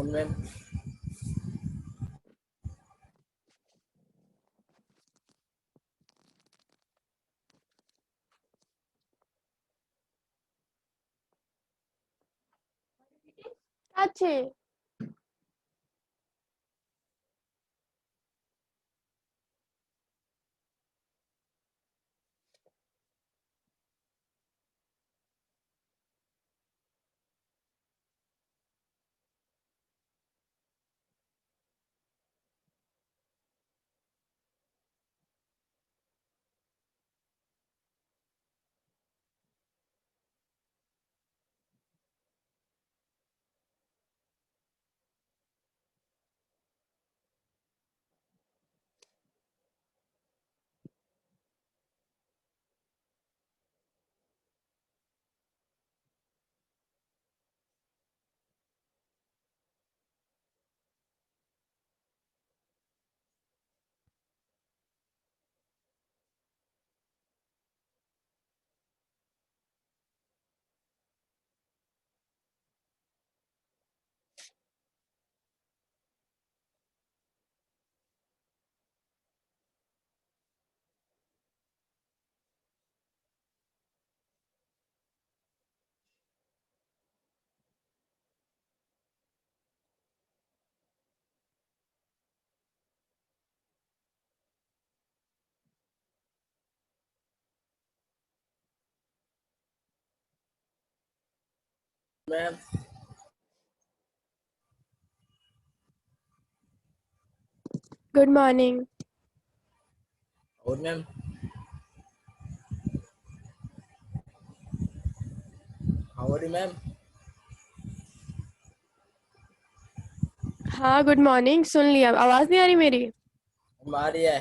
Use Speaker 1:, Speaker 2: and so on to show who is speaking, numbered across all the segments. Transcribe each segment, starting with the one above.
Speaker 1: Ma'am.
Speaker 2: अच्छे।
Speaker 1: Ma'am
Speaker 2: good morning.
Speaker 1: और ma'am how are you ma'am?
Speaker 2: हाँ गुड मॉर्निंग, सुन लिया। आवाज नहीं आ रही मेरी?
Speaker 1: हम आ रही है।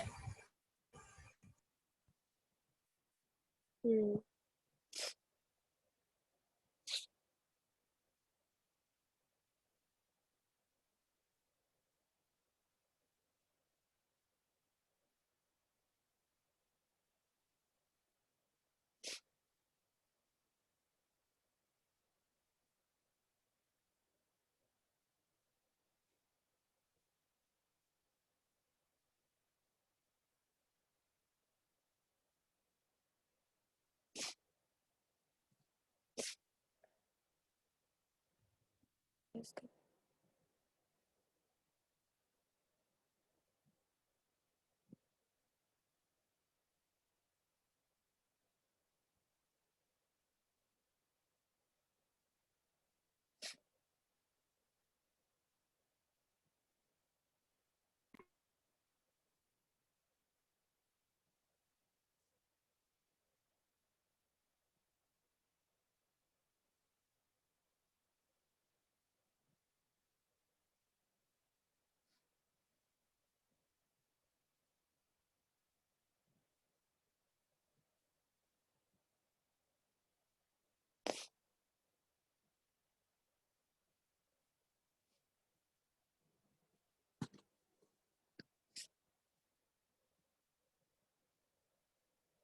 Speaker 2: हम्म।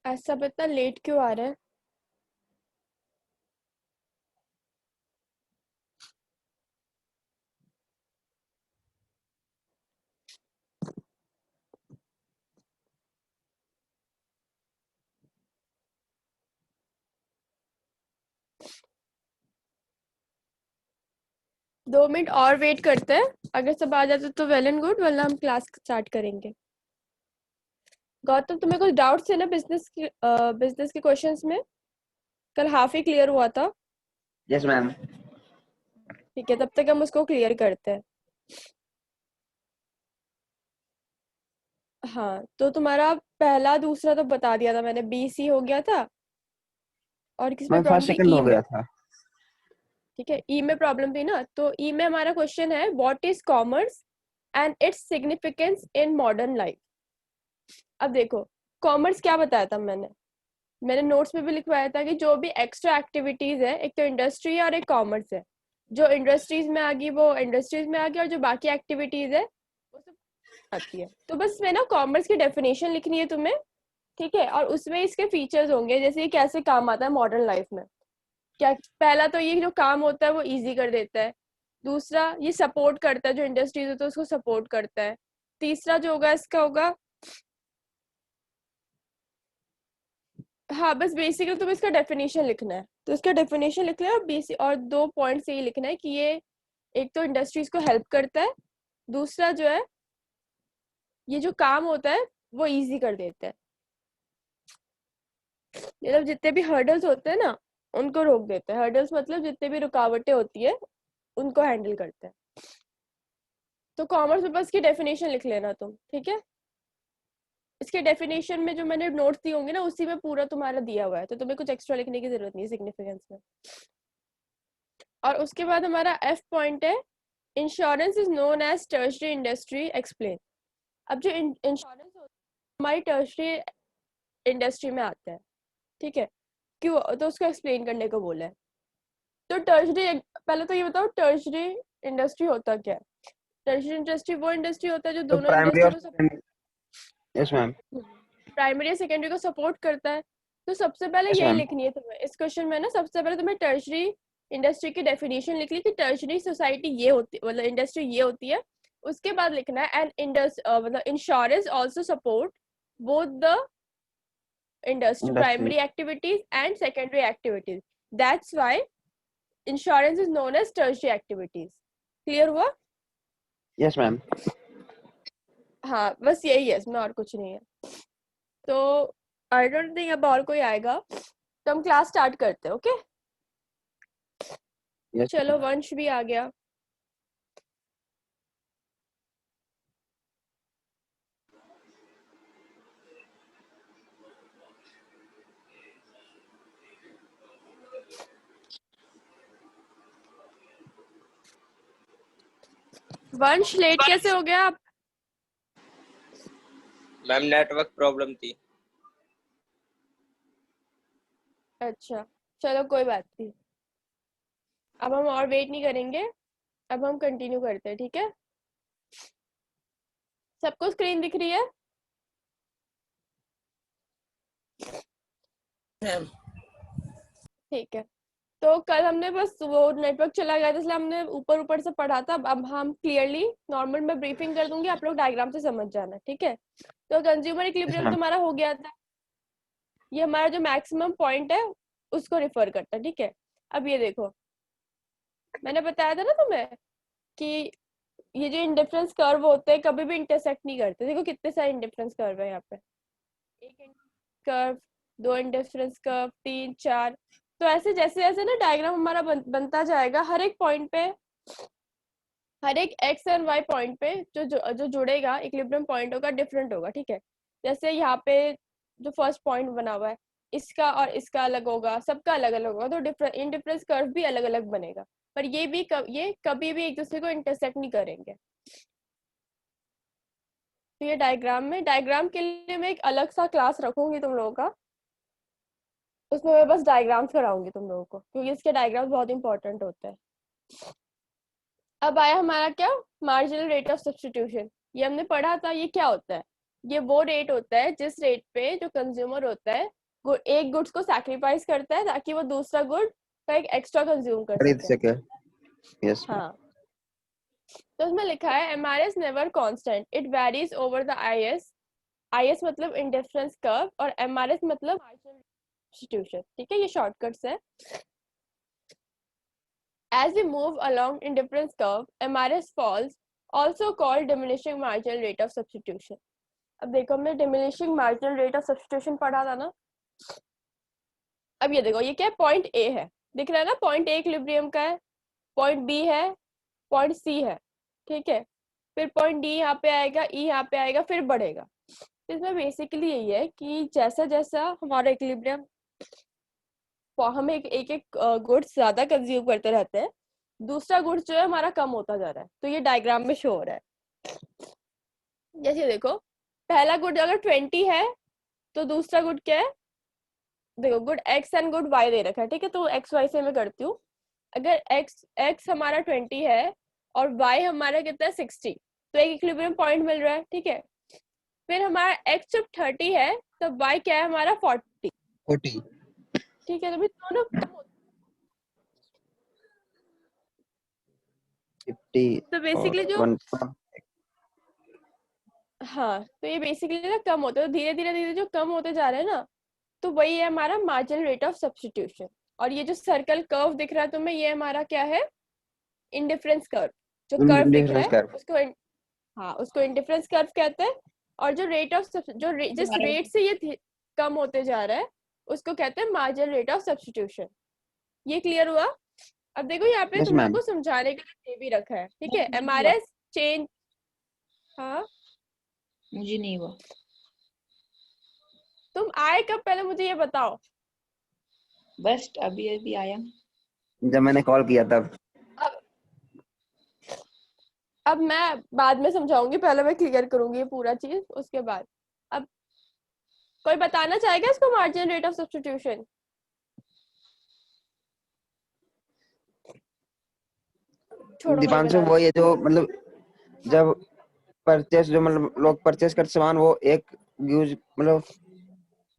Speaker 2: सब इतना लेट क्यों आ रहा है? 2 मिनट और वेट करते हैं। अगर सब आ जाते तो वेल एंड गुड, वरना हम क्लास स्टार्ट करेंगे। गौतम, तुम्हें कुछ डाउट्स थे ना बिजनेस के क्वेश्चंस में? कल हाफ ही क्लियर हुआ था।
Speaker 3: Yes ma'am.
Speaker 2: ठीक है, तब तक हम उसको क्लियर करते हैं। हाँ, तो तुम्हारा पहला दूसरा तो बता दिया था मैंने, BC हो गया था। और किसमें
Speaker 3: मैम
Speaker 2: प्रॉब्लम
Speaker 3: फर्स्ट
Speaker 2: थी?
Speaker 3: सेकंड
Speaker 2: ई
Speaker 3: हो
Speaker 2: में।
Speaker 3: गया था।
Speaker 2: ठीक है, ई में प्रॉब्लम थी ना, तो ई में हमारा क्वेश्चन है what is commerce and its significance in modern life. अब देखो, कॉमर्स क्या बताया था मैंने? मैंने नोट्स में भी लिखवाया था कि जो भी एक्स्ट्रा एक्टिविटीज है, एक तो इंडस्ट्री है और एक कॉमर्स है। जो इंडस्ट्रीज में आ गई वो इंडस्ट्रीज में आ गई, और जो बाकी एक्टिविटीज है वो सब आती है। तो बस मैं ना कॉमर्स की डेफिनेशन लिखनी है तुम्हें। ठीक है, और उसमें इसके फीचर्स होंगे, जैसे ये कैसे काम आता है मॉडर्न लाइफ में। क्या, पहला तो ये जो काम होता है वो इजी कर देता है। दूसरा ये सपोर्ट करता है, जो इंडस्ट्रीज होता है उसको सपोर्ट करता है। तीसरा जो होगा इसका होगा, हाँ बस बेसिकली तुम्हें इसका डेफिनेशन लिखना है, तो इसका डेफिनेशन लिखना है और बेसिक और 2 पॉइंट्स ये लिखना है कि ये एक तो इंडस्ट्रीज को हेल्प करता है, दूसरा जो है ये जो काम होता है वो इजी कर देता है, मतलब जितने भी हर्डल्स होते हैं ना उनको रोक देते हैं। हर्डल्स मतलब जितने भी रुकावटें होती है उनको हैंडल करते हैं। तो कॉमर्स में बस की डेफिनेशन लिख लेना तुम, ठीक है। इसके डेफिनेशन में जो मैंने नोट्स दिए होंगे ना उसी में पूरा तुम्हारा दिया हुआ है, तो तुम्हें कुछ एक्स्ट्रा लिखने की जरूरत नहीं सिग्निफिकेंस में। और उसके बाद हमारा एफ पॉइंट है, insurance is known as tertiary industry explain. अब जो इंश्योरेंस हमारी टर्शरी इंडस्ट्री में आता है, ठीक है, क्यों, तो उसको एक्सप्लेन करने को बोला है। तो टर्शरी, पहले तो ये बताओ टर्शरी इंडस्ट्री होता क्या है। टर्शरी इंडस्ट्री वो इंडस्ट्री होता है जो
Speaker 3: तो
Speaker 2: दोनों
Speaker 3: प्राइमरी
Speaker 2: इंडस्ट्री
Speaker 3: और
Speaker 2: को,
Speaker 3: यस मैम,
Speaker 2: प्राइमरी और सेकेंडरी को सपोर्ट करता है। तो सबसे पहले
Speaker 3: यस
Speaker 2: यही
Speaker 3: मैम,
Speaker 2: लिखनी है तुम्हें इस क्वेश्चन में ना, सबसे पहले तुम्हें टर्शरी इंडस्ट्री की डेफिनेशन लिख ली कि टर्शरी सोसाइटी ये होती है, मतलब इंडस्ट्री ये होती है। उसके बाद लिखना है एंड मतलब insurance also support both the industry
Speaker 3: industry,
Speaker 2: primary activities and secondary activities, that's why insurance is known as tertiary activities। clear हुआ?
Speaker 3: Yes ma'am.
Speaker 2: हाँ बस यही है, इसमें और कुछ नहीं है। तो आई डोंट थिंक अब और कोई आएगा, तो हम क्लास स्टार्ट करते हैं। ओके
Speaker 3: यस
Speaker 2: चलो, वंश भी आ गया। वंश लेट कैसे हो गया आप?
Speaker 1: मैम नेटवर्क प्रॉब्लम थी।
Speaker 2: अच्छा चलो कोई बात नहीं, अब हम और वेट नहीं करेंगे, अब हम कंटिन्यू करते हैं, ठीक है। सबको स्क्रीन दिख रही है?
Speaker 1: मैम
Speaker 2: ठीक है। तो कल हमने बस वो नेटवर्क चला गया था इसलिए हमने ऊपर ऊपर से पढ़ा था, अब हम क्लियरली नॉर्मल में ब्रीफिंग कर दूंगी, आप लोग डायग्राम से समझ जाना, ठीक है। तो कंज्यूमर इक्विलिब्रियम
Speaker 3: मैम,
Speaker 2: तुम्हारा हो गया था, ये हमारा जो मैक्सिमम पॉइंट है उसको रिफर करता है, ठीक है। अब ये देखो, मैंने बताया था ना तुम्हें कि ये जो इंडिफरेंस कर्व होते हैं कभी भी इंटरसेक्ट नहीं करते। देखो कितने सारे इंडिफरेंस कर्व है यहाँ पे, एक कर्व, 2 इंडिफरेंस कर्व, 3 4। तो ऐसे जैसे जैसे ना डायग्राम हमारा बनता जाएगा, हर एक पॉइंट पे, हर एक एक्स एंड वाई पॉइंट पे जो जुड़ेगा इक्विलिब्रियम पॉइंट होगा डिफरेंट होगा, ठीक है। जैसे यहाँ पे जो फर्स्ट पॉइंट बना हुआ है इसका और इसका अलग होगा, सबका अलग अलग होगा, तो इंडिफरेंस कर्व भी अलग अलग बनेगा। पर ये कभी भी एक दूसरे को इंटरसेक्ट नहीं करेंगे। तो ये डायग्राम के लिए मैं एक अलग सा क्लास रखूंगी तुम लोगों का, उसमें मैं बस डायग्राम्स कराऊंगी तुम लोगों को, क्योंकि इसके डायग्राम्स बहुत इंपॉर्टेंट होते हैं। अब आया हमारा क्या, मार्जिनल रेट ऑफ सब्स्टिट्यूशन। ये हमने पढ़ा था, ये क्या होता है, ये वो रेट होता है जिस रेट पे जो कंज्यूमर होता है एक गुड्स को सैक्रिफाइस करता है ताकि वो दूसरा गुड का एक एक्स्ट्रा कंज्यूम कर
Speaker 3: खरीद
Speaker 2: सके।
Speaker 3: सके, यस मैम,
Speaker 2: हाँ, तो उसमें लिखा है MRS never constant, it varies over the IS. IS मतलब इंडिफरेंस कर्व और एमआरएस मतलब मार्जिनल सब्स्टिट्यूशन, ठीक है, ये शॉर्टकट्स है। As we move along indifference curve, MRS falls, also called diminishing marginal rate of substitution। अब देखो हमने diminishing marginal rate of substitution पढ़ा था ना। अब ये देखो, ये क्या है, पॉइंट ए है, दिख रहा है ना, पॉइंट ए इक्विलिब्रियम का है, पॉइंट बी है, पॉइंट सी है, ठीक है। फिर पॉइंट डी यहाँ पे आएगा, ई यहाँ पे आएगा, फिर बढ़ेगा। तो इसमें बेसिकली यही है कि जैसा जैसा हमारा इक्विलिब्रियम, हम एक एक गुड्स ज्यादा कंज्यूम करते रहते हैं, दूसरा गुड्स जो है हमारा कम होता जा रहा है। तो ये डायग्राम में शो हो रहा है, जैसे देखो पहला गुड अगर 20 है तो दूसरा गुड क्या है, देखो good x and good why they रखा है, ठीक है। तो एक्स वाई से मैं करती हूँ, अगर एक्स हमारा 20 है और वाई हमारा कितना है 60, तो एक इक्विलिब्रियम पॉइंट मिल रहा है, ठीक है। फिर हमारा एक्स जब 30 है तब वाई क्या है हमारा 40,
Speaker 3: 40,
Speaker 2: ठीक है। तो भी दोनों कम होते
Speaker 3: 50
Speaker 2: तो
Speaker 3: और
Speaker 2: बेसिकली जो
Speaker 3: 1।
Speaker 2: हाँ, तो ये बेसिकली ना कम होता है, धीरे धीरे धीरे जो कम होते जा रहे हैं ना, तो वही है हमारा मार्जिनल रेट ऑफ सब्स्टिट्यूशन। और ये जो सर्कल कर्व दिख रहा है तुम्हें, ये हमारा क्या है, इंडिफरेंस कर्व। जो कर्व दिख रहा
Speaker 3: डिफरेंस
Speaker 2: है
Speaker 3: कर्व।
Speaker 2: उसको हाँ, उसको इंडिफरेंस कर्व कहते हैं। और जो रेट ऑफ जिस रेट से ये कम होते जा रहा है उसको कहते हैं मार्जिनल रेट ऑफ सब्स्टिट्यूशन। ये क्लियर हुआ? अब देखो यहाँ पे
Speaker 3: यस
Speaker 2: तुम लोग
Speaker 3: मैम।
Speaker 2: को समझाने के लिए ये भी रखा है, ठीक है,
Speaker 4: मुझे नहीं हुआ।
Speaker 2: MRS change. हाँ,
Speaker 4: मुझे नहीं हुआ।
Speaker 2: तुम आए कब, पहले मुझे ये बताओ।
Speaker 4: बस अभी अभी आया।
Speaker 3: जब मैंने कॉल किया तब।
Speaker 2: अब अब मैं बाद में समझाऊंगी, पहले मैं क्लियर करूंगी ये पूरा चीज, उसके बाद। अब कोई बताना चाहेगा इसको, मार्जिनल रेट ऑफ सब्स्टिट्यूशन? छोड़ो, मैं ही
Speaker 3: दीपांशु
Speaker 2: बता
Speaker 3: वो
Speaker 2: देती
Speaker 3: ये जो मतलब जब परचेस जो मतलब लोग परचेस करते सामान, वो एक यूज मतलब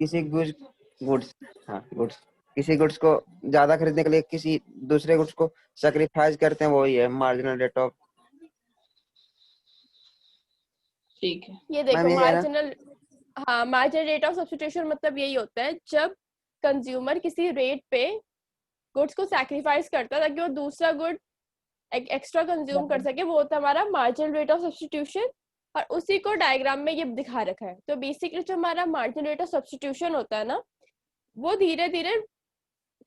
Speaker 3: किसी गुड्स गुड्स हाँ गुड्स किसी गुड्स को ज्यादा खरीदने के लिए किसी दूसरे गुड्स को सैक्रिफाइस करते हैं, वही है मार्जिनल रेट ऑफ।
Speaker 4: ठीक है।
Speaker 2: ये
Speaker 3: मैम
Speaker 2: देखो
Speaker 3: यही है ना?
Speaker 2: मार्जिनल, हाँ, मार्जिनल रेट ऑफ सब्स्टिट्यूशन मतलब यही होता है जब कंज्यूमर किसी रेट पे गुड्स को सैक्रिफाइस करता है ताकि वो दूसरा गुड एक्स्ट्रा कंज्यूम कर सके, वो होता है हमारा मार्जिनल रेट ऑफ सब्स्टिट्यूशन। और उसी को डायग्राम में ये दिखा रखा है। तो बेसिकली जो हमारा मार्जिनल रेट ऑफ सब्स्टिट्यूशन होता है ना, वो धीरे धीरे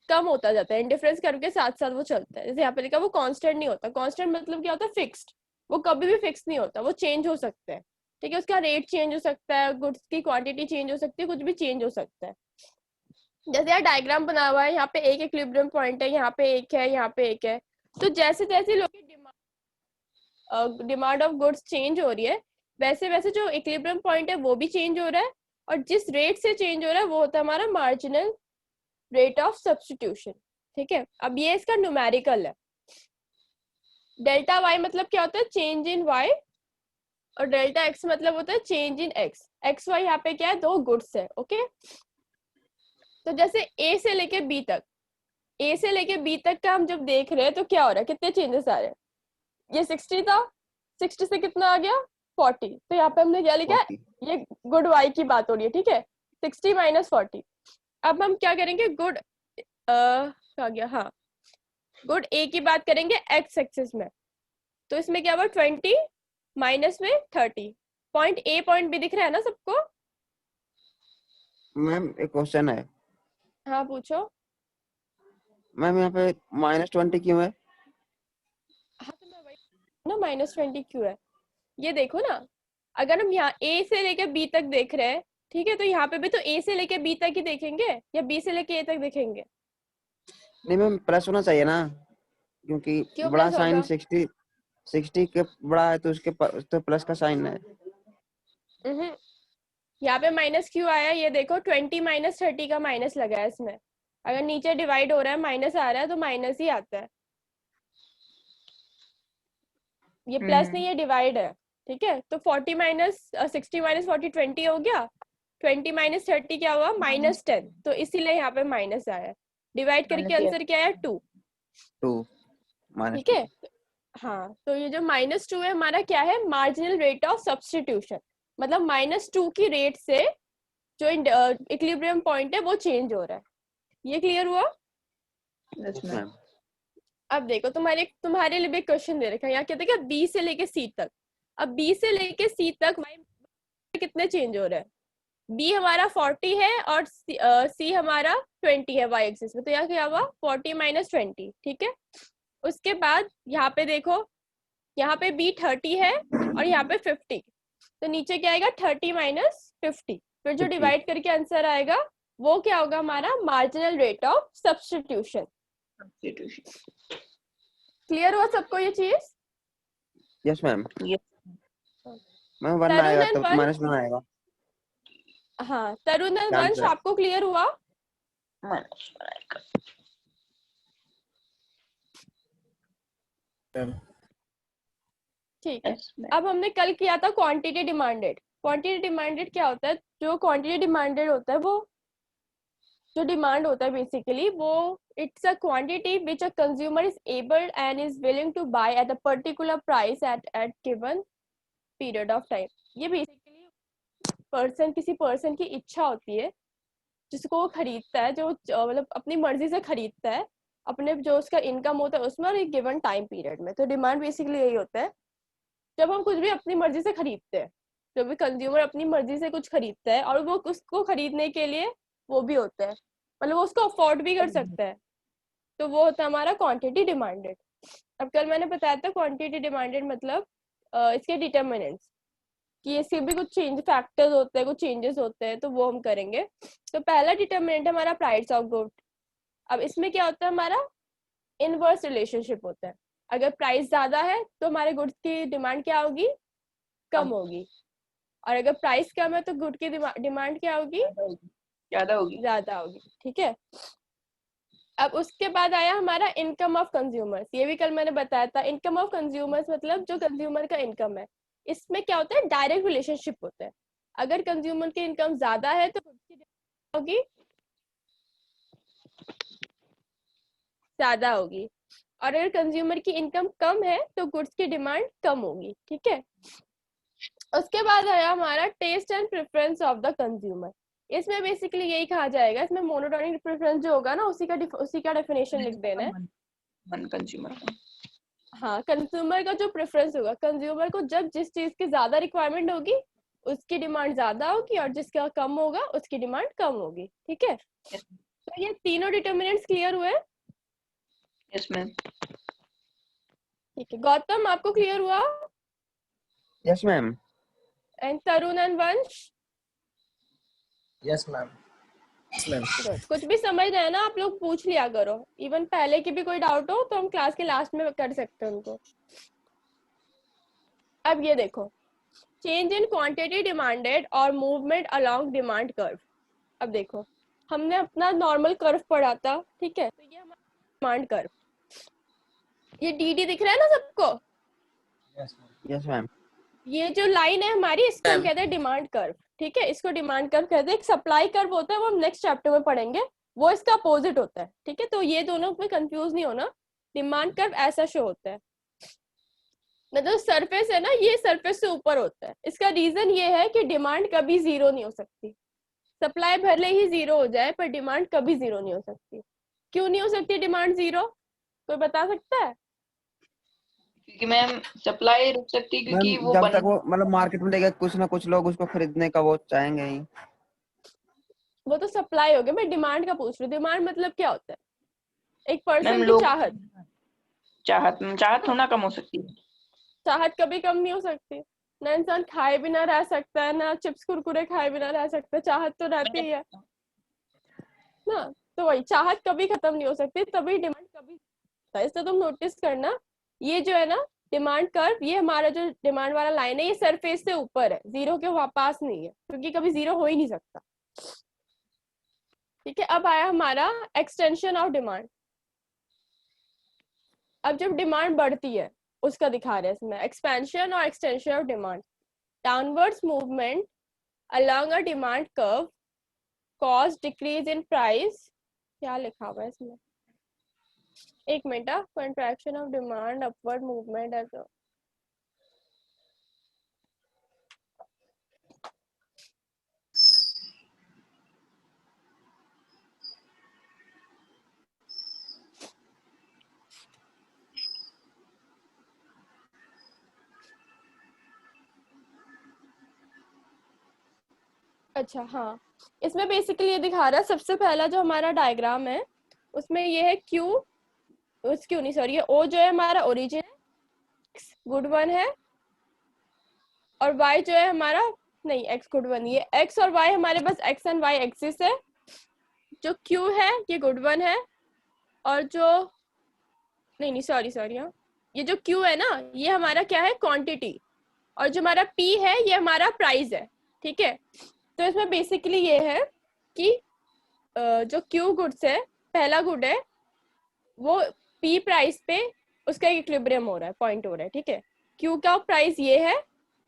Speaker 2: कम होता जाता है, इंडिफरेंस कर्व के साथ साथ वो चलता है। जैसे यहाँ पे लिखा, वो कांस्टेंट नहीं होता। कांस्टेंट मतलब क्या होता है, फिक्स्ड। वो कभी भी फिक्स नहीं होता, वो चेंज हो सकता है, ठीक है, उसका रेट चेंज हो सकता है, गुड्स की क्वांटिटी चेंज हो सकती है, कुछ भी चेंज हो सकता है। जैसे यार डायग्राम बना हुआ है, यहाँ पे एक इक्विलिब्रियम पॉइंट है, यहाँ पे एक है, यहाँ पे एक है। तो जैसे जैसे लोग की डिमांड ऑफ गुड्स चेंज हो रही है, वैसे वैसे जो इक्विलिब्रियम पॉइंट है वो भी चेंज हो रहा है। और जिस रेट से चेंज हो रहा है वो होता है हमारा मार्जिनल रेट ऑफ सब्स्टिट्यूशन, ठीक है। अब ये इसका न्यूमेरिकल है। डेल्टा वाई मतलब क्या होता है, चेंज इन वाई। और डेल्टा एक्स मतलब होता है change in X. X Y यहाँ पे क्या है, दो गुड्स है, ओके। तो जैसे ए से लेके बी तक, ए से लेके बी तक का हम जब देख रहे हैं तो क्या हो रहा है, कितने चेंजेस आ रहे हैं। ये 60 था, 60 से कितना आ गया, 40। तो यहाँ पे हमने क्या लिखा है,
Speaker 3: 40।
Speaker 2: ये गुड वाई की बात हो रही है, ठीक है, 60 माइनस 40। अब हम क्या करेंगे, गुड क्या गया, हाँ, गुड ए की बात करेंगे एक्स एक्सिस में। तो इसमें क्या हुआ, 20 माइनस में 30। पॉइंट ए पॉइंट बी दिख रहा है ना सबको?
Speaker 3: मैम एक क्वेश्चन है।
Speaker 2: हाँ, पूछो।
Speaker 3: मैम यहाँ पे -20 क्यों है?
Speaker 2: हाँ, तो मैं वही ना, -20 क्यों है, ये देखो ना। अगर हम यहाँ ए से लेके बी तक देख रहे हैं, ठीक है, तो यहाँ पे भी तो ए से लेके बी तक ही देखेंगे या बी से लेके ए तक देखेंगे?
Speaker 3: नहीं मैम, प्लस होना चाहिए ना, क्योंकि
Speaker 2: क्यों
Speaker 3: बड़ा
Speaker 2: प्लस
Speaker 3: साइन
Speaker 2: होगा?
Speaker 3: 60 के बड़ा है तो उसके तो प्लस का साइन है।
Speaker 2: यहाँ पे माइनस क्यों आया, ये देखो, 20 माइनस 30 का माइनस लगा है इसमें। अगर नीचे डिवाइड हो रहा है, माइनस आ रहा है, तो माइनस ही आता है। ये प्लस नहीं, ये डिवाइड है, ठीक है। तो 40 माइनस 60 माइनस 40 20 हो गया। 20 माइनस 30 क्या हुआ, -10। तो इसीलिए यहाँ पे माइनस आया। डिवाइड करके आंसर क्या आया, 2,
Speaker 3: 2
Speaker 2: ठीक
Speaker 3: -2।
Speaker 2: है। हाँ, तो ये जो -2 है हमारा क्या है, मार्जिनल रेट ऑफ सब्स्टिट्यूशन। मतलब -2 की रेट से जो इक्विलिब्रियम पॉइंट है वो चेंज हो रहा है। ये क्लियर हुआ?
Speaker 3: Yes ma'am.
Speaker 2: अब देखो, तुम्हारे लिए भी क्वेश्चन दे रखा है, यहाँ कहते हैं बी से लेके सी तक। अब बी से लेके सी तक वाई कितने चेंज हो रहे हैं, बी हमारा 40 है और सी हमारा 20 है वाई एक्सिस में। तो यहाँ क्या हुआ, 40 माइनस 20, ठीक है। उसके बाद यहाँ पे देखो, यहाँ पे बी 30 है और यहाँ पे 50। तो नीचे क्या आएगा, 30 माइनस 50। फिर जो
Speaker 3: 50।
Speaker 2: डिवाइड करके आंसर आएगा वो क्या होगा, हमारा marginal rate of substitution. Clear हुआ सबको ये चीज?
Speaker 3: Yes ma'am. मैम 1
Speaker 2: तरुण
Speaker 3: आएगा
Speaker 2: एंड
Speaker 3: तो
Speaker 2: वंश,
Speaker 3: -1 आएगा।
Speaker 2: हाँ, तरुण एंड
Speaker 3: क्या
Speaker 2: वंश,
Speaker 3: आंसर?
Speaker 2: आपको क्लियर हुआ? ठीक है। अब हमने कल किया था क्वांटिटी डिमांडेड। क्वांटिटी डिमांडेड क्या होता है, जो क्वांटिटी डिमांडेड होता है वो जो डिमांड होता है बेसिकली वो it's a quantity which a consumer is able and is willing to buy at a particular price at given period of time. ये बेसिकली किसी पर्सन की इच्छा होती है जिसको वो खरीदता है, जो मतलब अपनी मर्जी से खरीदता है, अपने जो उसका इनकम होता है उसमें और एक गिवन टाइम पीरियड में। तो डिमांड बेसिकली यही होता है, जब हम कुछ भी अपनी मर्जी से खरीदते हैं, जब भी कंज्यूमर अपनी मर्जी से कुछ खरीदता है और वो उसको खरीदने के लिए वो भी होता है, मतलब वो उसको अफोर्ड भी कर सकता है, तो वो होता है हमारा क्वांटिटी डिमांडेड। अब कल मैंने बताया था क्वांटिटी डिमांडेड मतलब इसके डिटर्मिनेंट्स, कि इसके भी कुछ चेंज फैक्टर्स होते हैं, कुछ चेंजेस होते हैं, तो वो हम करेंगे। तो पहला डिटर्मिनेंट है हमारा प्राइस ऑफ गुड। अब इसमें क्या होता है, हमारा इनवर्स रिलेशनशिप होता है। अगर प्राइस ज्यादा है तो हमारे गुड्स की डिमांड क्या होगी, कम होगी, और अगर प्राइस कम है तो गुड की डिमांड क्या होगी,
Speaker 4: ज्यादा होगी।
Speaker 2: ज्यादा होगी। ठीक है, अब उसके बाद आया हमारा इनकम ऑफ कंज्यूमर्स। ये भी कल मैंने बताया था, इनकम ऑफ कंज्यूमर्स मतलब जो कंज्यूमर का इनकम है। इसमें क्या होता है, डायरेक्ट रिलेशनशिप होता है। अगर कंज्यूमर की इनकम ज्यादा है तो गुड्स की डिमांड होगी, ज्यादा होगी, और अगर कंज्यूमर की इनकम कम है तो गुड्स की डिमांड कम होगी। ठीक है, उसके बाद आया हमारा taste and preference of the consumer. इसमें बेसिकली यही कहा जाएगा, इसमें मोनोटोनिक प्रेफरेंस जो होगा ना उसी का डेफिनेशन लिख देना है।
Speaker 4: मन कंज्यूमर का।
Speaker 2: हाँ, कंज्यूमर का जो प्रेफरेंस होगा, कंज्यूमर को जब जिस चीज की ज्यादा रिक्वायरमेंट होगी उसकी डिमांड ज्यादा होगी, और जिसका कम होगा उसकी डिमांड कम होगी। ठीक है, तो ये तीनों डिटर्मिनेंट्स क्लियर हुए?
Speaker 4: Yes ma'am.
Speaker 2: ठीक है, गौतम आपको क्लियर हुआ?
Speaker 3: Yes ma'am.
Speaker 2: And Tarun and Vansh?
Speaker 5: Yes ma'am.
Speaker 2: Good. कुछ भी समझ रहे हैं ना आप लोग, पूछ लिया करो। इवन पहले की भी कोई डाउट हो तो हम क्लास के लास्ट में कर सकते हैं उनको। अब ये देखो, चेंज इन क्वांटिटी डिमांडेड और मूवमेंट अलोंग डिमांड कर्व। अब देखो, हमने अपना नॉर्मल कर्व पढ़ा था, ठीक है, तो ये हमारा डिमांड कर्व, ये डी दिख रहा है ना सबको?
Speaker 3: Yes ma'am.
Speaker 2: ये जो लाइन है हमारी, इसको हम कहते हैं डिमांड कर्व। ठीक है, इसको डिमांड कर्व कहते हैं। एक सप्लाई कर्व होता है, वो हम नेक्स्ट चैप्टर में पढ़ेंगे, वो इसका अपोजिट होता है। ठीक है, तो ये दोनों में कंफ्यूज नहीं होना। डिमांड कर्व ऐसा शो होता है, मतलब सरफेस है ना, ये सरफेस से ऊपर होता है। इसका रीजन ये है कि डिमांड कभी जीरो नहीं हो सकती। सप्लाई भले ही जीरो हो जाए पर डिमांड कभी जीरो नहीं हो सकती। क्यों नहीं हो सकती डिमांड जीरो, कोई बता सकता है?
Speaker 4: क्योंकि मैम सप्लाई रुक सकती है, क्योंकि
Speaker 3: मैम
Speaker 4: वो
Speaker 3: जब तक वो मतलब मार्केट में देगा कुछ ना कुछ लोग उसको खरीदने का वो चाहेंगे ही।
Speaker 2: वो तो सप्लाई हो गया, मैं डिमांड का पूछ रही हूँ। डिमांड मतलब क्या होता है? एक
Speaker 4: मैम
Speaker 2: पर्सन की
Speaker 4: लोग
Speaker 2: चाहत।
Speaker 4: चाहत थोड़ा कम हो सकती है।
Speaker 2: चाहत कभी कम नहीं हो सकती ना, इंसान खाए बिना रह सकता है ना, चिप्स कुरकुरे खाए बिना रह सकता है, चाहत तो रहती ही है ना। तो वही, चाहत कभी खत्म नहीं हो सकती, तभी डिमांड कभी। इससे तुम नोटिस करना, ये जो है ना डिमांड कर्व, ये हमारा जो डिमांड वाला लाइन है, ये सरफेस से ऊपर है, जीरो के पास नहीं है, क्योंकि कभी जीरो हो ही नहीं सकता। ठीक है, अब आया हमारा एक्सटेंशन ऑफ डिमांड। अब जब डिमांड बढ़ती है उसका दिखा रहे हैं इसमें, एक्सपेंशन और extension of demand. Downwards movement along a demand curve cause decrease in price। क्या लिखा हुआ है इसमें, एक मिनट, contraction of demand, upward movement as a. अच्छा हाँ, इसमें बेसिकली ये दिखा रहा है, सबसे पहला जो हमारा डायग्राम है उसमें ये है क्यू, उस क्यू नहीं सॉरी, ये ओ जो है हमारा ओरिजिन है, गुड वन है, और वाई जो है हमारा, नहीं एक्स गुड वन, ये एक्स और वाई हमारे पास एक्स एंड वाई एक्सिस है। जो क्यू है ये गुड वन है, और जो नहीं सॉरी हाँ, ये जो क्यू है ना ये हमारा क्या है, क्वांटिटी, और जो हमारा पी है ये हमारा प्राइस है। ठीक है, तो इसमें बेसिकली ये है कि जो क्यू गुड्स है, पहला गुड है, वो पी प्राइस पे उसका इक्विलिब्रियम हो रहा है, पॉइंट हो रहा है। ठीक है, क्यू का प्राइस ये है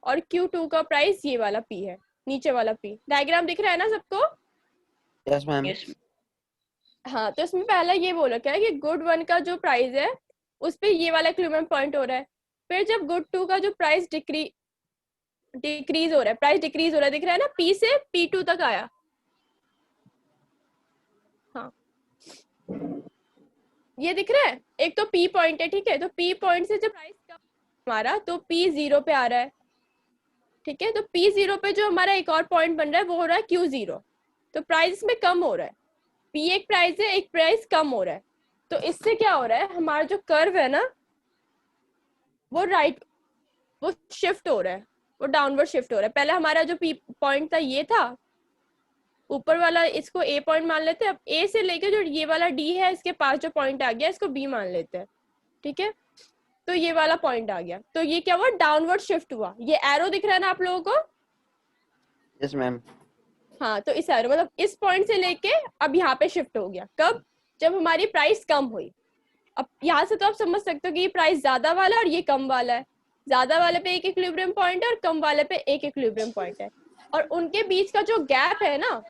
Speaker 2: और Q2 का प्राइस ये वाला पी है, नीचे वाला पी। डायग्राम दिख रहा है ना सबको?
Speaker 3: Yes ma'am.
Speaker 4: यस।
Speaker 2: हाँ, तो इसमें पहला ये बोला क्या है कि गुड 1 का जो प्राइस है उस पे ये वाला इक्विलिब्रियम पॉइंट हो रहा है। फिर जब गुड 2 का जो प्राइस डिक्रीज हो रहा है, प्राइस डिक्रीज हो रहा है, दिख रहा है ना, P से P2 तक आया। हाँ, ये दिख रहा है, एक तो P पॉइंट है, ठीक है, तो P पॉइंट से जब प्राइस कम हमारा, तो P 0 पे आ रहा है, ठीक है, तो P 0 पे जो हमारा एक और पॉइंट बन रहा है वो हो रहा है Q 0, तो प्राइस में कम हो रहा है। P एक प्राइस है, एक प्राइस कम हो रहा है, तो इससे क्या हो रहा है, हमारा जो कर्व है ना वो शिफ्ट हो रहा है, वो डाउनवर्ड शिफ्ट हो रहा है। पहले हमारा जो P पॉइंट था ये था ऊपर वाला, इसको A पॉइंट मान लेते हैं। अब A से लेके जो ये वाला D है, इसके पास जो पॉइंट आ गया इसको B मान लेते हैं, ठीक है, तो ये वाला पॉइंट आ गया, तो ये क्या हुआ, डाउनवर्ड शिफ्ट हुआ। ये एरो दिख रहा है ना आप लोगों को?
Speaker 3: Yes ma'am.
Speaker 2: हाँ, तो इस एरो मतलब इस पॉइंट से लेके अब यहाँ पे शिफ्ट हो गया। कब? जब हमारी प्राइस कम हुई। अब यहाँ से तो आप समझ सकते हो कि ये प्राइस ज्यादा वाला और ये कम वाला है, ज्यादा वाले पे एक इक्विलिब्रियम पॉइंट है और कम वाले पे एक इक्विलिब्रियम पॉइंट है, और उनके बीच का जो गैप है ना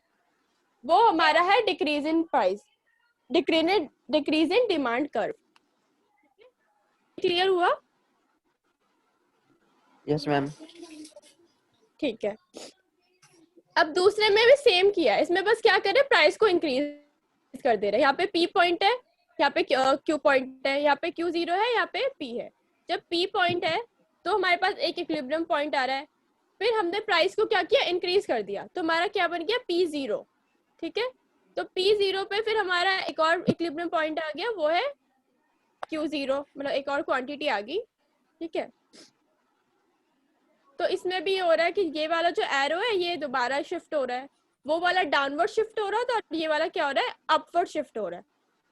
Speaker 2: वो हमारा है decrease in price, decrease in demand curve. Clear हुआ?
Speaker 3: Yes ma'am.
Speaker 2: ठीक है, अब दूसरे में भी सेम किया, इसमें बस क्या करें, प्राइस को इंक्रीज कर दे रहे हैं। यहाँ पे P पॉइंट है, यहाँ पे Q पॉइंट है, यहाँ पे Q 0 है, यहाँ पे P है। जब P पॉइंट है तो हमारे पास एक इक्विलिब्रियम पॉइंट आ रहा है, फिर हमने प्राइस को क्या किया, इंक्रीज कर दिया, तो हमारा क्या बन गया, P 0, ठीक है, तो P 0 पे फिर हमारा एक और इक्विलिब्रियम पॉइंट आ गया, वो है Q 0, मतलब एक और क्वांटिटी आ गई, ठीक है। तो इसमें भी हो रहा है कि ये वाला जो एरो है ये दोबारा शिफ्ट हो रहा है, वो वाला डाउनवर्ड शिफ्ट हो रहा है, तो ये वाला क्या हो रहा है, अपवर्ड शिफ्ट हो रहा है,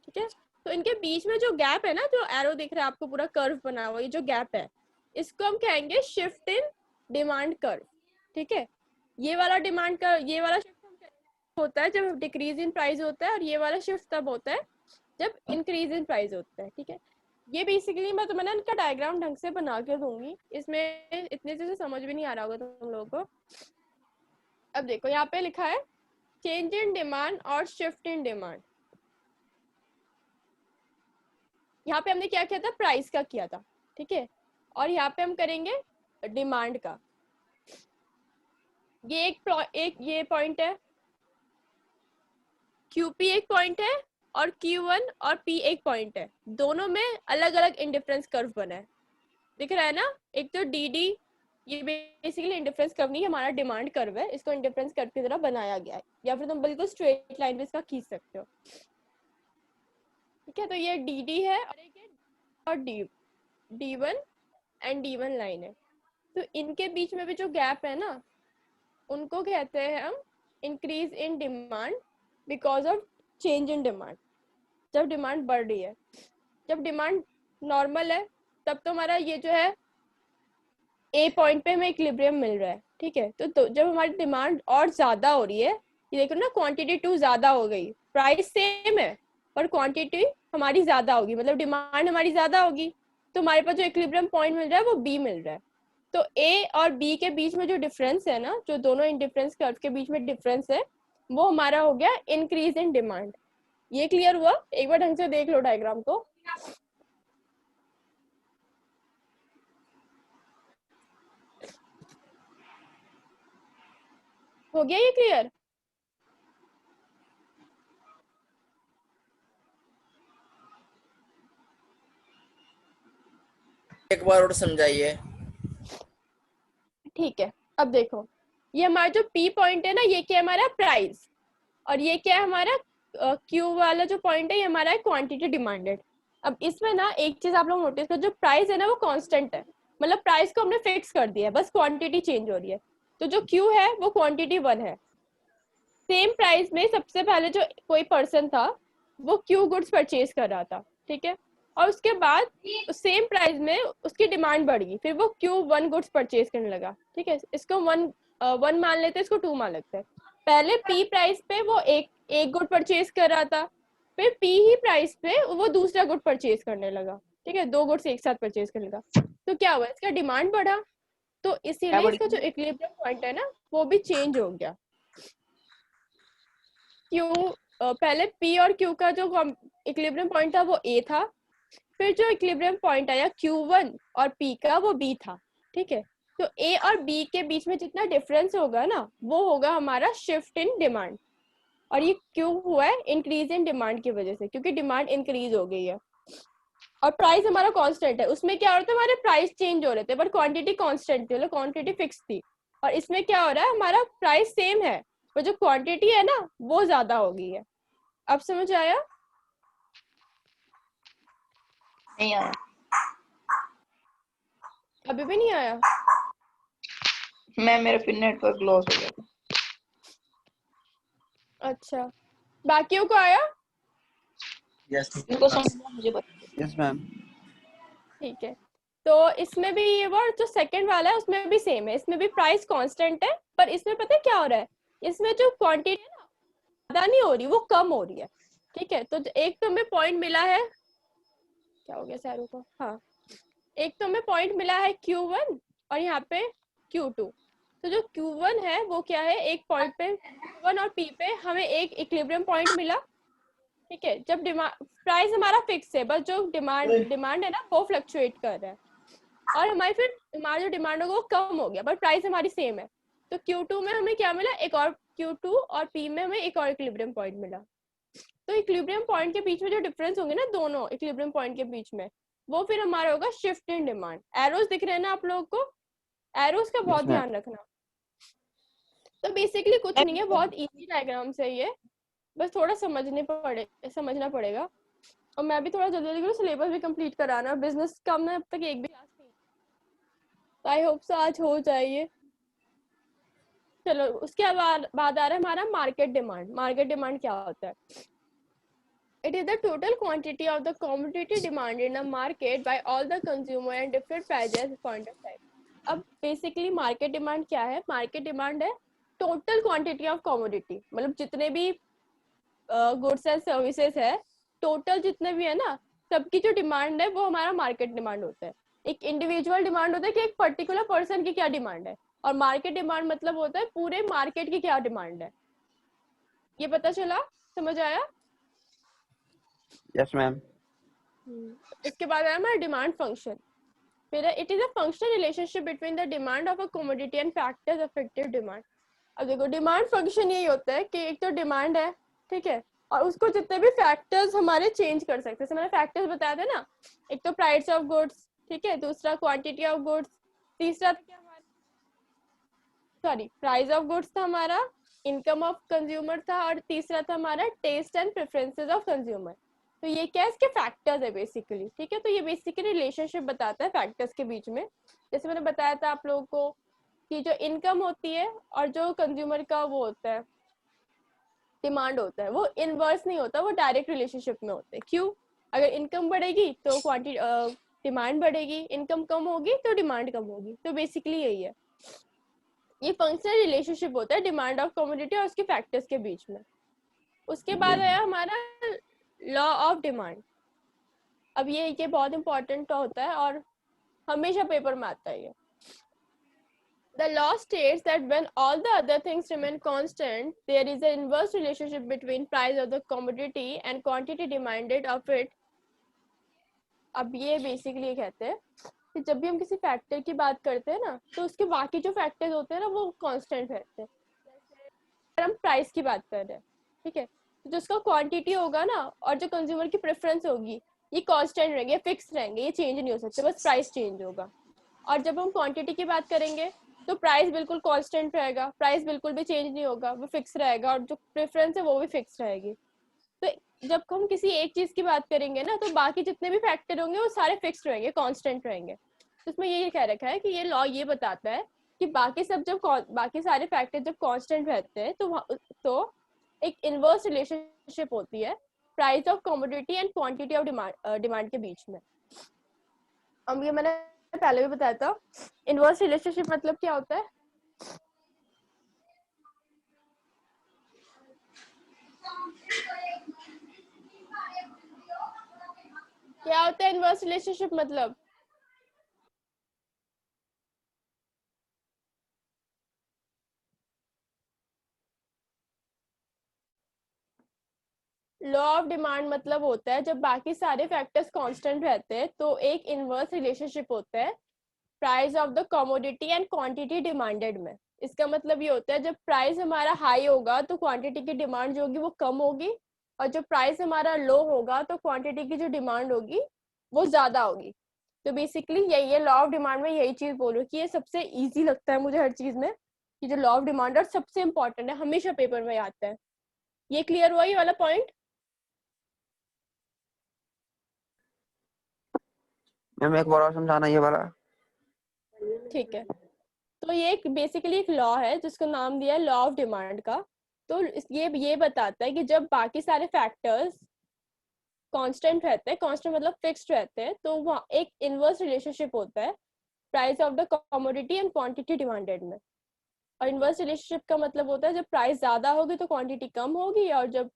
Speaker 2: ठीक है। तो इनके बीच में जो गैप है ना, जो एरो दिख रहा है आपको पूरा कर्व बना हुआ, ये जो गैप है इसको हम कहेंगे शिफ्ट इन डिमांड कर्व, ठीक है। ये वाला डिमांड का ये वाला शिफ्ट होता है जब डिक्रीज इन प्राइस होता है, और ये वाला शिफ्ट तब होता है जब इंक्रीज इन प्राइस होता है, ठीक है। ये बेसिकली मैं तुम्हें ना इनका डायग्राम ढंग से बना के दूंगी, इसमें इतने से समझ भी नहीं आ रहा होगा तुम लोगों को। अब देखो यहाँ पे लिखा है चेंज इन डिमांड और शिफ्ट इन डिमांड। यहाँ पे हमने क्या किया था, प्राइस का किया था, ठीक है, और यहाँ पे हम करेंगे डिमांड का। ये एक ये पॉइंट है, QP एक पॉइंट है और Q1 और P एक पॉइंट है, दोनों में अलग अलग इंडिफरेंस कर्व बना है, दिख रहा है ना। एक तो DD, ये बेसिकली इंडिफरेंस कर्व नहीं, हमारा डिमांड कर्व है, इसको इंडिफरेंस कर्व की तरह बनाया गया है, या फिर तुम बिल्कुल स्ट्रेट लाइन भी इसका खींच सकते हो, ठीक है। तो ये DD है और D1 एंड D1 लाइन है, तो इनके बीच में भी जो गैप है ना उनको कहते हैं हम increase in demand because of change in demand. जब डिमांड बढ़ रही है, जब डिमांड नॉर्मल है तब तो हमारा ये जो है A पॉइंट पे हमें इक्विलिब्रियम मिल रहा है, ठीक है। तो जब हमारी डिमांड और ज्यादा हो रही है, ये देखो ना, क्वांटिटी 2 ज्यादा हो गई, प्राइस सेम है पर क्वांटिटी हमारी ज्यादा होगी, मतलब डिमांड हमारी ज्यादा होगी, तो हमारे पास जो इक्विलिब्रियम पॉइंट मिल रहा है वो B मिल रहा है। तो A और B के बीच में जो डिफरेंस है ना, जो दोनों इंडिफरेंस कर्व के बीच में डिफरेंस है, वो हमारा हो गया इंक्रीज इन डिमांड। ये क्लियर हुआ? एक बार ढंग से देख लो डायग्राम को। हो गया ये क्लियर?
Speaker 5: एक बार और समझाइए।
Speaker 2: ठीक है, अब देखो ये हमारा जो P पॉइंट है ना, ये क्या है, हमारा प्राइस, और ये क्या है, हमारा Q वाला जो पॉइंट है, ये हमारा है क्वांटिटी डिमांडेड। अब इसमें ना एक चीज आप लोग नोटिस करो, जो प्राइस है ना वो कांस्टेंट है, मतलब प्राइस को हमने फिक्स कर दिया है, बस क्वांटिटी चेंज हो रही है। तो जो Q है वो क्वांटिटी 1 है। सेम प्राइस में सबसे पहले जो कोई पर्सन था वो Q गुड्स परचेज कर रहा था, ठीक है, और उसके बाद सेम प्राइस में उसकी डिमांड बढ़ गई, फिर वो Q1 गुड्स परचेज करने लगा, ठीक है। इसको 1 मान लेते हैं, इसको 2 मान लेते हैं। पहले P प्राइस पे वो एक गुड परचेज कर रहा था, फिर P ही प्राइस पे वो दूसरा गुड परचेज करने लगा, ठीक है, 2 गुड्स एक साथ परचेज करने लगा। तो क्या हुआ, इसका डिमांड बढ़ा, तो इसीलिए इसका जो इक्विलिब्रियम पॉइंट है ना वो भी चेंज हो गया। पहले P और Q का जो इक्विलिब्रियम पॉइंट था वो A था, फिर जो इक्विलिब्रियम पॉइंट आया Q1 और P का वो B था, ठीक है। तो A और B के बीच में जितना डिफरेंस होगा ना वो होगा हमारा शिफ्ट इन डिमांड, और ये क्यों हुआ है? इंक्रीज इन डिमांड की वजह से, क्योंकि डिमांड इंक्रीज हो गई है। और प्राइस हमारा कांस्टेंट है, उसमें क्या हो रहा था, हमारे प्राइस चेंज हो रहे थे बट क्वांटिटी कांस्टेंट थी, मतलब क्वांटिटी फिक्स थी। और इसमें क्या हो रहा है, हमारा प्राइस सेम है पर जो क्वांटिटी है ना वो ज्यादा हो गई है। अब समझ आया?
Speaker 4: नहीं आया।
Speaker 2: अभी भी नहीं आया?
Speaker 4: मेरा फिर नेटवर्क लॉस हो गया।
Speaker 2: अच्छा, बाकियों को आया?
Speaker 4: इनको समझना मुझे बता।
Speaker 3: Yes ma'am.
Speaker 2: ठीक है, तो इसमें भी ये वर्ड जो सेकंड वाला है उसमें भी सेम है, इसमें भी प्राइस कांस्टेंट है, पर इसमें पता है क्या हो रहा है, इसमें जो क्वांटिटी है ना ज्यादा नहीं हो रही, वो कम हो रही है, ठीक है। तो एक तो हमें पॉइंट मिला है, क्या हो गया सैरू को, हाँ, एक तो हमें पॉइंट मिला है Q1 और यहाँ पे Q2। तो जो Q1 है वो क्या है, एक पॉइंट पे Q1 और P पे हमें एक इक्विलिब्रियम पॉइंट मिला, ठीक है। जब डिमांड प्राइस हमारा फिक्स है, बस जो डिमांड है ना वो फ्लक्चुएट कर रहा है, और हमारा जो डिमांड होगा वो कम हो गया बट प्राइस हमारी सेम है। तो Q2 में हमें क्या मिला, एक और Q2 और P में हमें एक और इक्विलिब्रियम पॉइंट मिला। तो इक्विलिब्रियम पॉइंट के बीच में जो डिफरेंस होंगे ना दोनों इक्विलिब्रियम पॉइंट के बीच में, वो फिर हमारा होगा शिफ्ट इन डिमांड। एरोस दिख रहे हैं ना आप लोगों को? एरोस का बहुत
Speaker 3: मैम।
Speaker 2: ध्यान रखना। तो बेसिकली कुछ नहीं है, बहुत इजी डायग्राम है ये, बस थोड़ा समझना पड़ेगा। और मैं भी थोड़ा जल्दी जल्दी सिलेबस भी कंप्लीट कराना, बिजनेस का हमने अब तक एक भी क्लास नहीं, तो आई होप सो आज हो जाए ये। चलो उसके बाद आ रहा है हमारा मार्केट डिमांड। मार्केट डिमांड क्या होता है? It is the total quantity of the commodity demanded in a market by all the consumer and different prices at point of time. अब बेसिकली मार्केट डिमांड क्या है? मार्केट डिमांड है total quantity of commodity, मतलब जितने भी goods and services है, total जितने भी है ना, सबकी जो डिमांड है वो हमारा मार्केट डिमांड होता है। एक इंडिविजुअल डिमांड होता है कि एक पर्टिकुलर पर्सन की क्या डिमांड है, और मार्केट डिमांड मतलब होता है पूरे मार्केट की क्या डिमांड है। ये पता चला? समझ आया?
Speaker 3: Yes ma'am.
Speaker 2: इसके बाद है हमारा डिमांड फंक्शन। फिर it is a functional relationship between the demand of a commodity and factors affective demand. अब देखो डिमांड फंक्शन यही होता है कि एक तो डिमांड है, ठीक है, और उसको जितने भी फैक्टर्स हमारे चेंज कर सकते हैं, जैसे मैंने फैक्टर्स बताया था ना, एक तो प्राइस ऑफ गुड्स, ठीक है, दूसरा क्वांटिटी ऑफ गुड्स, तीसरा क्या हमारा, सॉरी, प्राइस ऑफ गुड्स था हमारा, इनकम ऑफ कंज्यूमर था, और तीसरा था हमारा taste and preferences of consumer. तो ये क्या है, इसके फैक्टर्स है बेसिकली, ठीक है। तो ये बेसिकली रिलेशनशिप बताता है फैक्टर्स के बीच में। जैसे मैंने बताया था आप लोगों को कि जो इनकम होती है और जो कंज्यूमर का वो होता है डिमांड होता है, वो इनवर्स नहीं होता, वो डायरेक्ट रिलेशनशिप में होते हैं। क्यों? अगर इनकम बढ़ेगी तो क्वांटिटी डिमांड बढ़ेगी, इनकम कम होगी तो डिमांड कम होगी। तो बेसिकली यही है, ये फंक्शनल रिलेशनशिप होता है डिमांड ऑफ कमोडिटी और उसके फैक्टर्स के बीच में। उसके बाद आया हमारा लॉ ऑफ डिमांड। अब ये बहुत इंपॉर्टेंट होता है और हमेशा पेपर में आता है ये। The law states that when all the other things remain constant, there is an inverse relationship between price of the commodity and quantity demanded of it. अब ये बेसिकली कहते हैं कि जब भी हम किसी फैक्टर की बात करते हैं ना, तो उसके बाकी जो फैक्टर्स होते हैं ना वो कांस्टेंट रहते हैं। अगर हम प्राइस की बात कर रहे हैं, ठीक है, तो जो उसका क्वांटिटी होगा ना और जो कंज्यूमर की प्रेफरेंस होगी, ये कांस्टेंट रहेंगे, फिक्स रहेंगे, ये चेंज नहीं हो सकते, बस प्राइस चेंज होगा। और जब हम क्वांटिटी की बात करेंगे तो प्राइस बिल्कुल कांस्टेंट रहेगा, प्राइस बिल्कुल भी चेंज नहीं होगा, वो फिक्स रहेगा, और जो प्रेफरेंस है वो भी फिक्स रहेगी। तो जब हम किसी एक चीज की बात करेंगे ना, तो बाकी जितने भी फैक्टर होंगे वो सारे फिक्स रहेंगे, कांस्टेंट रहेंगे। तो इसमें ये कह रखा है कि ये लॉ ये बताता है कि बाकी सारे फैक्टर जब कांस्टेंट रहते हैं तो एक इनवर्स रिलेशनशिप होती है price of commodity and quantity of demand के बीच में। अब ये मैंने पहले भी बताया था, इनवर्स रिलेशनशिप मतलब क्या होता है? क्या होता है इनवर्स रिलेशनशिप मतलब? लॉ ऑफ डिमांड मतलब होता है जब बाकी सारे फैक्टर्स कांस्टेंट रहते हैं तो एक इनवर्स रिलेशनशिप होता है price of the commodity and quantity demanded में। इसका मतलब ये होता है जब प्राइस हमारा हाई होगा तो क्वांटिटी की डिमांड जो होगी वो कम होगी, और जब प्राइस हमारा लो होगा तो क्वांटिटी की जो डिमांड होगी वो ज्यादा होगी। तो बेसिकली यही है लॉ ऑफ डिमांड में, यही चीज बोल रही हूँ कि ये सबसे इजी लगता है मुझे हर चीज में कि जो लॉ ऑफ डिमांड और सबसे इंपॉर्टेंट है, हमेशा पेपर में आता है। ये क्लियर हुआ ये वाला पॉइंट?
Speaker 3: मैम एक बार और समझाना ये वाला।
Speaker 2: ठीक है, तो ये एक बेसिकली एक लॉ है जिसको नाम दिया है लॉ ऑफ डिमांड का। तो ये बताता है कि जब बाकी सारे फैक्टर्स कांस्टेंट रहते हैं, कांस्टेंट मतलब फिक्स्ड रहते हैं, तो वहाँ एक इनवर्स रिलेशनशिप होता है price of the commodity and quantity demanded में। और इनवर्स रिलेशनशिप का मतलब होता है जब प्राइस ज्यादा होगी तो क्वांटिटी कम होगी, और जब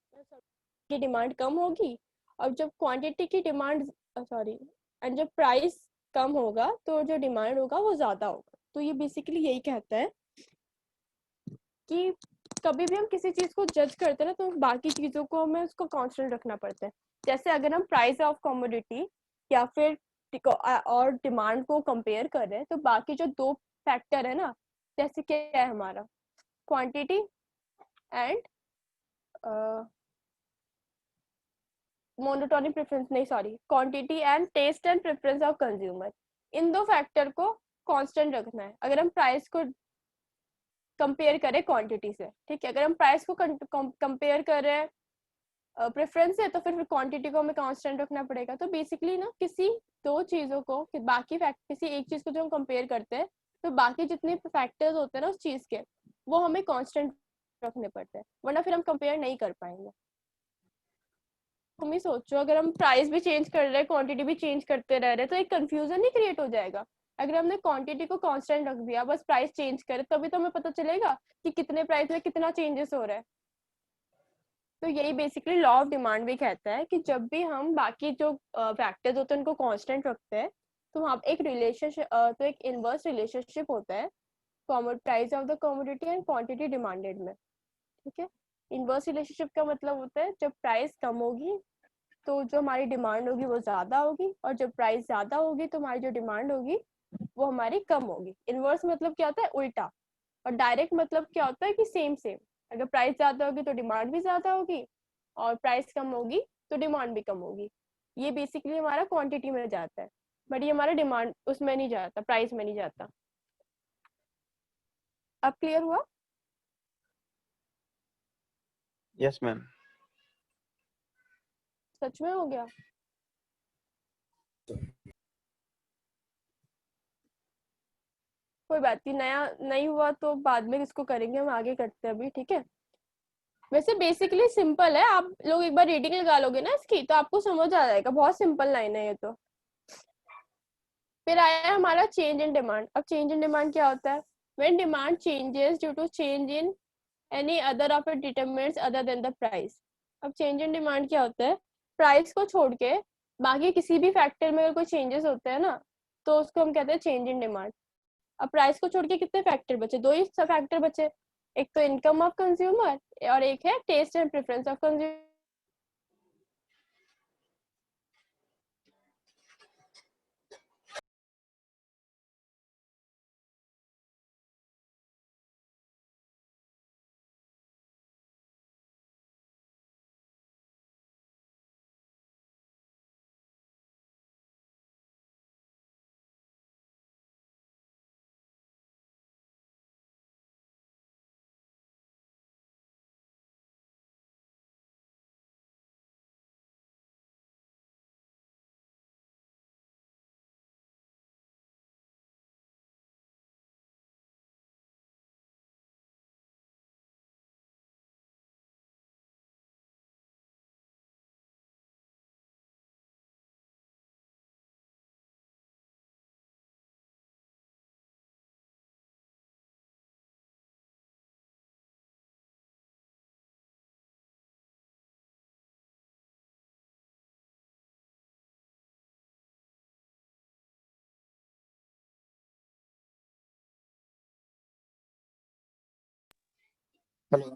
Speaker 2: की डिमांड कम होगी, और जब क्वांटिटी की डिमांड सॉरी एंड जब प्राइस कम होगा तो जो डिमांड होगा वो ज्यादा होगा। तो ये बेसिकली यही कहता है कि कभी भी हम किसी चीज को जज करते हैं ना तो बाकी चीजों को हमें उसको कांस्टेंट रखना पड़ता है। जैसे अगर हम प्राइस ऑफ कमोडिटी या फिर और डिमांड को कंपेयर कर रहे हैं तो बाकी जो दो फैक्टर है ना, जैसे क्या है हमारा क्वांटिटी एंड मोनोटोनिक प्रेफरेंस नहीं sorry quantity and taste and preference of consumer, इन दो फैक्टर को कांस्टेंट रखना है अगर हम प्राइस को कंपेयर करें क्वांटिटी से। ठीक है, अगर हम प्राइस को कंपेयर कर रहे हैं प्रेफरेंस है तो फिर क्वांटिटी को हमें कांस्टेंट रखना पड़ेगा। तो बेसिकली ना किसी दो चीजों को बाकी फैक्ट किसी एक चीज को जो हम कंपेयर करते हैं तो बाकी जितने फैक्टर्स होते हैं ना उस चीज के वो हमें कांस्टेंट रखने पड़ते हैं, वरना फिर हम कंपेयर नहीं कर पाएंगे। तुम ही सोचो अगर हम प्राइस भी चेंज कर रहे हैं क्वांटिटी भी चेंज करते रह रहे हैं तो एक कंफ्यूजन नहीं क्रिएट हो जाएगा। अगर हमने क्वांटिटी को कांस्टेंट रख दिया बस प्राइस चेंज करे तभी तो हमें पता चलेगा कि कितने प्राइस में कितना चेंजेस हो रहा है। तो यही बेसिकली लॉ ऑफ डिमांड भी कहता है कि जब भी हम बाकी जो फैक्टर्स होते हैं उनको कांस्टेंट रखते हैं तो वहाँ एक रिलेशनशिप तो एक इनवर्स रिलेशनशिप होता है price of the commodity and quantity demanded में। ठीक है, इनवर्स रिलेशनशिप का मतलब होता है जब प्राइस कम होगी तो जो हमारी डिमांड होगी वो ज्यादा होगी, और जब प्राइस ज्यादा होगी तो हमारी जो डिमांड होगी वो हमारी कम होगी। इनवर्स मतलब क्या होता है उल्टा, और डायरेक्ट मतलब क्या होता है कि सेम सेम। अगर प्राइस ज्यादा होगी तो डिमांड भी ज्यादा होगी, और प्राइस कम होगी तो डिमांड भी कम होगी। ये बेसिकली हमारा क्वांटिटी में जाता है, बट ये हमारा डिमांड उसमें नहीं जाता, प्राइस में नहीं जाता। अब क्लियर हुआ?
Speaker 3: Yes ma'am.
Speaker 2: सच में हो गया? कोई बात नहीं, नया नहीं हुआ तो बाद में इसको करेंगे, हम आगे करते हैं अभी। ठीक है, वैसे बेसिकली सिंपल है, आप लोग एक बार रीडिंग लगा लोगे ना इसकी तो आपको समझ आ जाएगा, बहुत सिंपल लाइन है ये तो। फिर आया हमारा चेंज इन डिमांड। अब चेंज इन डिमांड क्या होता है? When demand changes due to change in any other of it determinants other than the price. अब चेंज इन डिमांड क्या होता है? प्राइस को छोड़ के बाकी किसी भी फैक्टर में अगर कोई चेंजेस होते हैं ना तो उसको हम कहते हैं चेंज इन डिमांड। अब प्राइस को छोड़ के कितने फैक्टर बचे? दो ही फैक्टर बचे, एक तो इनकम ऑफ कंज्यूमर और एक है taste and preference of consumer.
Speaker 3: Hello.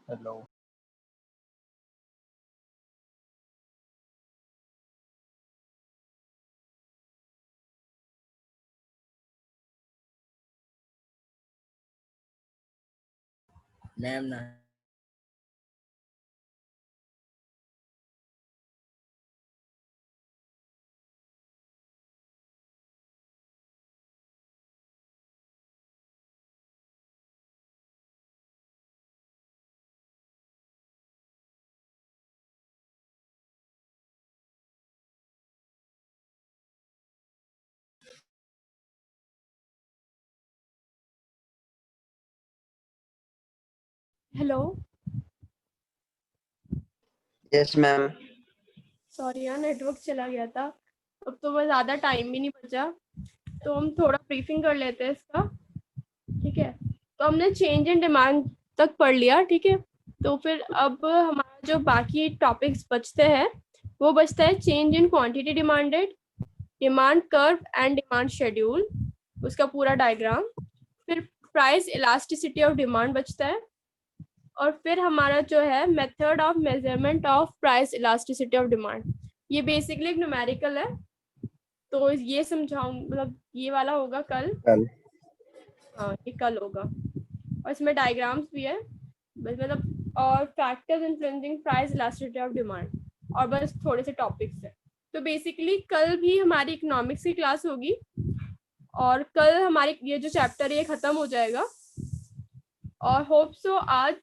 Speaker 1: Hello.
Speaker 5: Ma'am ना
Speaker 2: हेलो।
Speaker 3: Yes ma'am.
Speaker 2: सॉरी यार, नेटवर्क चला गया था। अब तो बस ज़्यादा टाइम भी नहीं बचा, तो हम थोड़ा ब्रीफिंग कर लेते हैं इसका। ठीक है, तो हमने चेंज इन डिमांड तक पढ़ लिया। ठीक है, तो फिर अब हमारा जो बाकी टॉपिक्स बचते हैं वो बचता है change in quantity demanded, demand curve and demand schedule, उसका पूरा डायग्राम। फिर प्राइस इलास्टिसिटी ऑफ डिमांड बचता है, और फिर हमारा जो है method of measurement of price elasticity of demand. ये बेसिकली एक न्यूमेरिकल है, तो ये समझाऊं, मतलब ये वाला होगा कल।
Speaker 3: कल।
Speaker 2: हाँ, ये कल होगा, और इसमें डायग्राम्स भी है बस, मतलब और factors influencing price elasticity of demand, और बस थोड़े से टॉपिक्स है। तो बेसिकली कल भी हमारी इकोनॉमिक्स की क्लास होगी, और कल हमारी ये जो चैप्टर है ये खत्म हो जाएगा। और होप सो आज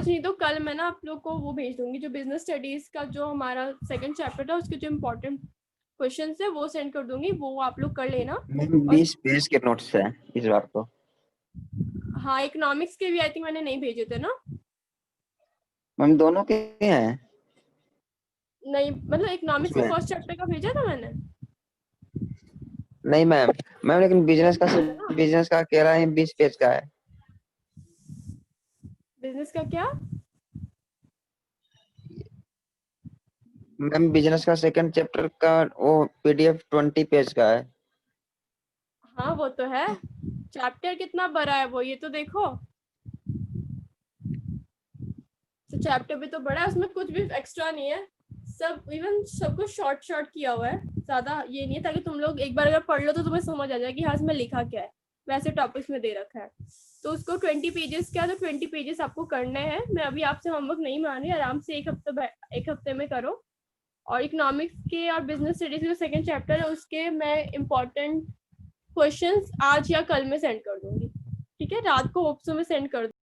Speaker 2: नहीं तो कल मैं ना आप लोग को वो भेज दूंगी, जो बिजनेस स्टडीज का जो हमारा सेकंड चैप्टर था उसके जो इम्पोर्टेंट क्वेश्चन है वो सेंड कर दूंगी, वो आप लोग कर लेना।
Speaker 3: मैम 20 पेज के नोट्स हैं इस बार तो।
Speaker 2: हाँ, इकोनॉमिक्स के भी आई थिंक मैंने नहीं भेजे थे ना।
Speaker 3: मैम दोनों के हैं।
Speaker 2: नहीं, मतलब इकोनॉमिक्स के
Speaker 3: उसमें
Speaker 2: फर्स्ट चैप्टर का भेजा था मैंने।
Speaker 3: नहीं मैम। मैम लेकिन बिजनेस
Speaker 2: भेजा था ना?
Speaker 3: का कह रहा है 20 पेज का है।
Speaker 2: बिजनेस का क्या?
Speaker 3: मैम बिजनेस का सेकंड चैप्टर का वो पीडीएफ 20 पेज का है।
Speaker 2: हाँ वो तो है, चैप्टर कितना बड़ा है वो ये तो देखो। तो चैप्टर भी तो बड़ा है, उसमें कुछ भी एक्स्ट्रा नहीं है, सब इवन सब कुछ शॉर्ट शॉर्ट किया हुआ है, ज्यादा ये नहीं है, ताकि तुम लोग एक बार अगर पढ़ लो तो तुम्हें समझ आ जाए कि हाँ इसमें लिखा क्या है। वैसे टॉपिक्स में दे रखा है, तो उसको 20 पेजेस क्या, तो 20 पेजेस आपको करने हैं। मैं अभी आपसे होमवर्क नहीं मान रही, आराम से एक हफ्ते में करो। और इकोनॉमिक्स के और बिजनेस स्टडीज के जो सेकंड चैप्टर है उसके मैं इम्पोर्टेंट क्वेश्चंस आज या कल में सेंड कर दूंगी। ठीक है, रात को होप्सो में सेंड कर